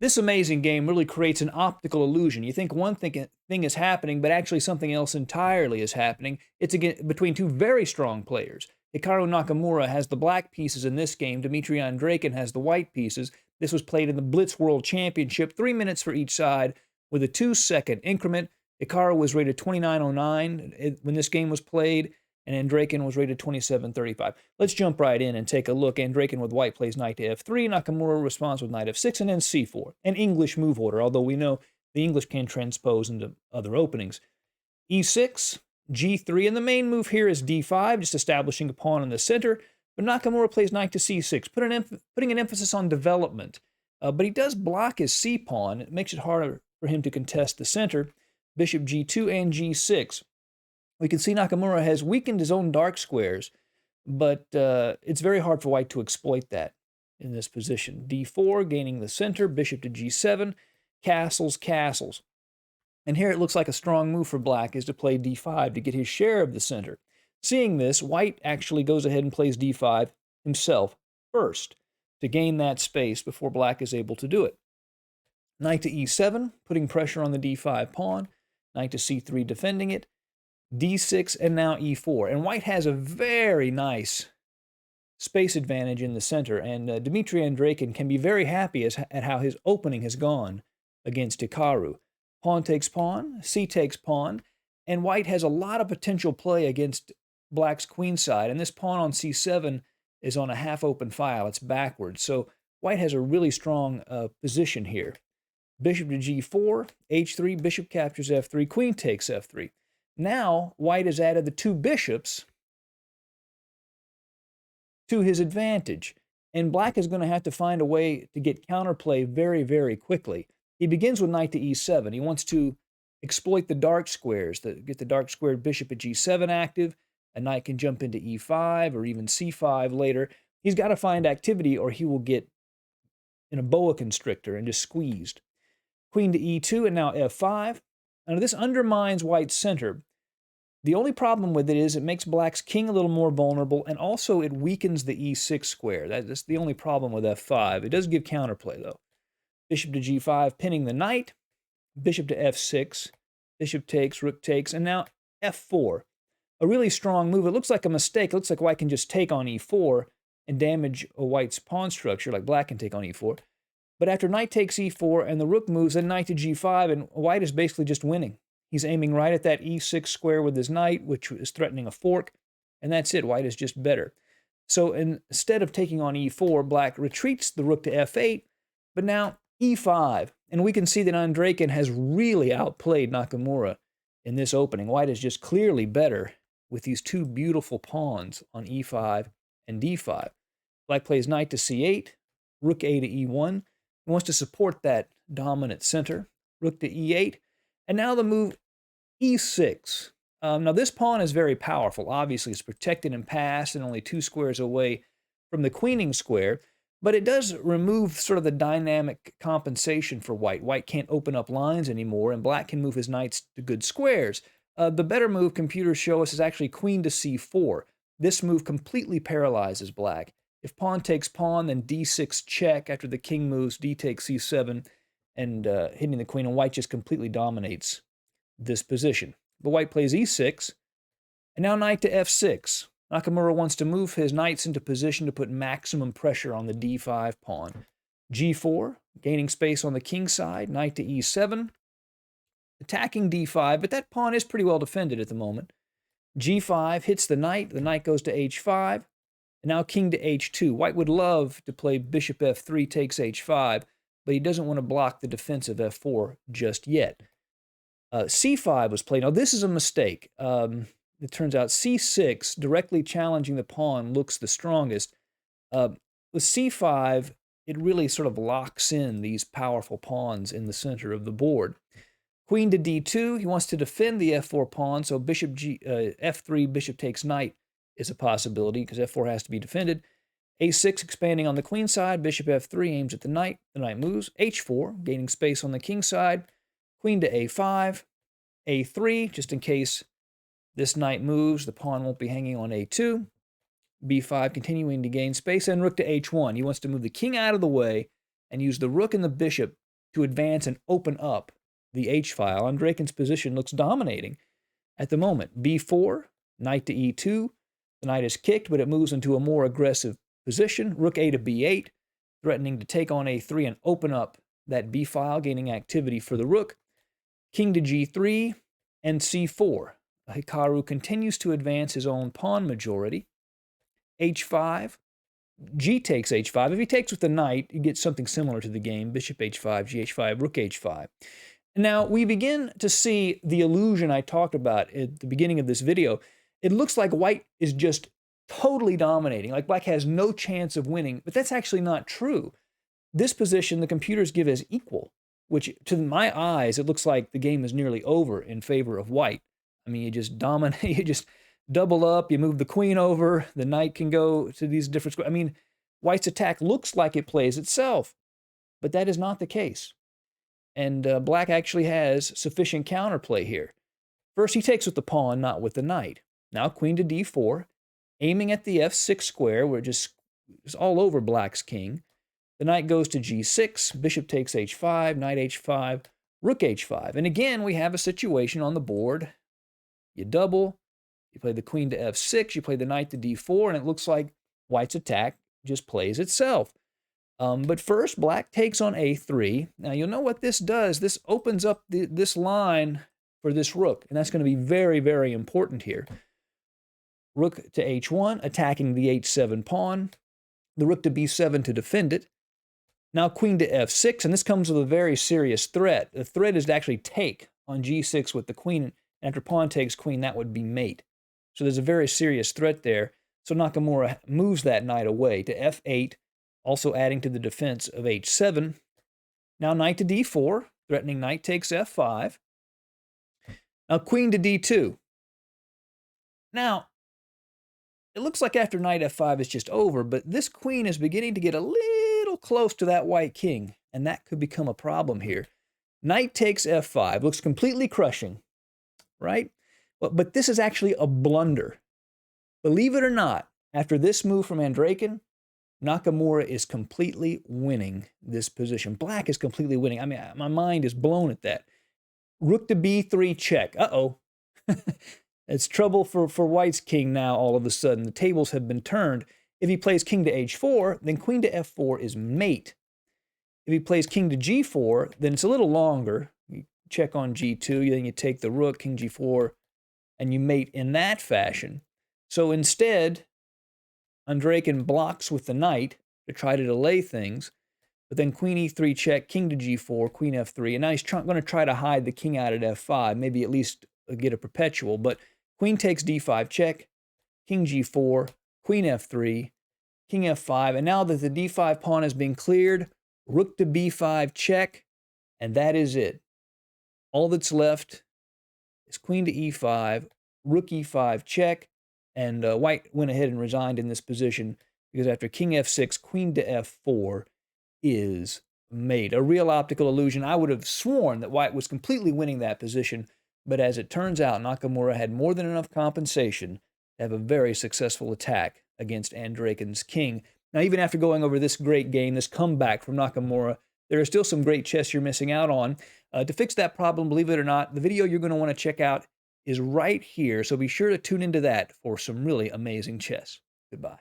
This amazing game really creates an optical illusion. You think one thing is happening, but actually something else entirely is happening. It's between two very strong players. Hikaru Nakamura has the black pieces in this game. Dmitry Andreikin has the white pieces. This was played in the Blitz World Championship, 3 minutes for each side with a 2-second increment. Hikaru was rated 2909 when this game was played, and Andreikin was rated 2735. Let's jump right in and take a look. Andreikin with white plays knight to f3. Nakamura responds with knight f6 and then c4. An English move order, although we know the English can transpose into other openings. e6, g3, and the main move here is d5, just establishing a pawn in the center. But Nakamura plays knight to c6, putting an emphasis on development. But he does block his c pawn. It makes it harder for him to contest the center. Bishop g2 and g6. We can see Nakamura has weakened his own dark squares, but it's very hard for white to exploit that in this position. d4, gaining the center, bishop to g7, castles, castles. And here it looks like a strong move for black is to play d5 to get his share of the center. Seeing this, white actually goes ahead and plays d5 himself first to gain that space before black is able to do it. Knight to e7, putting pressure on the d5 pawn. Knight to c3, defending it. d6, and now e4. And white has a very nice space advantage in the center, and Dmitry Andreikin can be very happy at how his opening has gone against Hikaru. Pawn takes pawn, c takes pawn, and white has a lot of potential play against black's queen side, and this pawn on c7 is on a half-open file. It's backwards, so white has a really strong position here. Bishop to g4, h3, bishop captures f3, queen takes f3. Now, white has added the two bishops to his advantage, and black is going to have to find a way to get counterplay very, very quickly. He begins with knight to e7. He wants to exploit the dark squares, get the dark squared bishop at g7 active. A knight can jump into e5 or even c5 later. He's got to find activity or he will get in a boa constrictor and just squeezed. Queen to e2 and now f5. Now, this undermines white's center. The only problem with it is it makes black's king a little more vulnerable, and also it weakens the e6 square. That's the only problem with f5. It does give counterplay, though. Bishop to g5, pinning the knight. Bishop to f6. Bishop takes, rook takes, and now f4. A really strong move. It looks like a mistake. It looks like white can just take on e4 and damage a white's pawn structure, like black can take on e4. But after knight takes e4 and the rook moves, then knight to g5, and white is basically just winning. He's aiming right at that e6 square with his knight, which is threatening a fork, and that's it. White is just better. So instead of taking on e4, black retreats the rook to f8, but now e5. And we can see that Andreikin has really outplayed Nakamura in this opening. White is just clearly better with these two beautiful pawns on e5 and d5. Black plays knight to c8, rook a to e1. He wants to support that dominant center. Rook to e8. And now the move e6. Now this pawn is very powerful. Obviously, it's protected and passed and only 2 squares away from the queening square. But it does remove sort of the dynamic compensation for white. White can't open up lines anymore, and black can move his knights to good squares. The better move computers show us is actually queen to c4. This move completely paralyzes black. If pawn takes pawn, then d6 check. After the king moves, d takes c7, and hitting the queen, and white just completely dominates this position. But white plays e6, and now knight to f6. Nakamura wants to move his knights into position to put maximum pressure on the d5 pawn. g4, gaining space on the king side, knight to e7, attacking d5, but that pawn is pretty well defended at the moment. g5 hits the knight goes to h5, and now king to h2. White would love to play bishop f3 takes h5, but he doesn't want to block the defensive f4 just yet. c5 was played. Now, this is a mistake. It turns out c6, directly challenging the pawn, looks the strongest. With c5, it really sort of locks in these powerful pawns in the center of the board. Queen to d2, he wants to defend the f4 pawn, so bishop f3, bishop takes knight is a possibility because f4 has to be defended. a6 expanding on the queen side, bishop f3 aims at the knight moves. h4, gaining space on the king side. Queen to a5, a3, just in case this knight moves, the pawn won't be hanging on a2. b5, continuing to gain space, and rook to h1. He wants to move the king out of the way and use the rook and the bishop to advance and open up the h-file. Andreikin's position looks dominating at the moment. b4, knight to e2. The knight is kicked, but it moves into a more aggressive position. Rook a to b8, threatening to take on a3 and open up that b-file, gaining activity for the rook. King to g3 and c4. Hikaru continues to advance his own pawn majority. h5, g takes h5. If he takes with the knight, you get something similar to the game. Bishop h5, gh5, rook h5. Now, we begin to see the illusion I talked about at the beginning of this video. It looks like white is just totally dominating, like black has no chance of winning, but that's actually not true. This position, the computers give as equal, which to my eyes, it looks like the game is nearly over in favor of white. I mean, you just dominate, you just double up, you move the queen over, the knight can go to these different squares. I mean, white's attack looks like it plays itself, but that is not the case. And black actually has sufficient counterplay here. First, he takes with the pawn, not with the knight. Now, queen to d4, aiming at the f6 square, where it just is all over black's king. The knight goes to g6, bishop takes h5, knight h5, rook h5. And again, we have a situation on the board. You double, you play the queen to f6, you play the knight to d4, and it looks like white's attack just plays itself. But first, black takes on a3. Now, you'll know what this does. This opens up this line for this rook, and that's going to be very, very important here. Rook to h1, attacking the h7 pawn. The rook to b7 to defend it. Now queen to f6, and this comes with a very serious threat. The threat is to actually take on g6 with the queen. After pawn takes queen, that would be mate. So there's a very serious threat there. So Nakamura moves that knight away to f8, also adding to the defense of h7. Now knight to d4, threatening knight takes f5. Now queen to d2. Now, it looks like after knight f5 is just over, but this queen is beginning to get a little close to that white king, and that could become a problem here. Knight takes f5, looks completely crushing, right? But this is actually a blunder. Believe it or not, after this move from Andreikin, Nakamura is completely winning this position. Black is completely winning. I mean, my mind is blown at that. Rook to b3 check. Uh-oh. It's trouble for white's king now all of a sudden. The tables have been turned. If he plays king to h4, then queen to f4 is mate. If he plays king to g4, then it's a little longer. You check on g2, then you take the rook, king g4, and you mate in that fashion. So instead, Andreikin blocks with the knight to try to delay things, but then queen e3 check, king to g4, queen f3, and now he's going to try to hide the king out at f5, maybe at least get a perpetual, but queen takes d5 check, king g4, queen f3, king f5, and now that the d5 pawn has been cleared, rook to b5 check, and that is it. All that's left is queen to e5, rook e5 check, and white went ahead and resigned in this position because after king f6, queen to f4 is mate. A real optical illusion. I would have sworn that white was completely winning that position, but as it turns out, Nakamura had more than enough compensation to have a very successful attack against Andreikin's king. Now, even after going over this great game, this comeback from Nakamura, there are still some great chess you're missing out on. To fix that problem, believe it or not, the video you're going to want to check out is right here, so be sure to tune into that for some really amazing chess. Goodbye.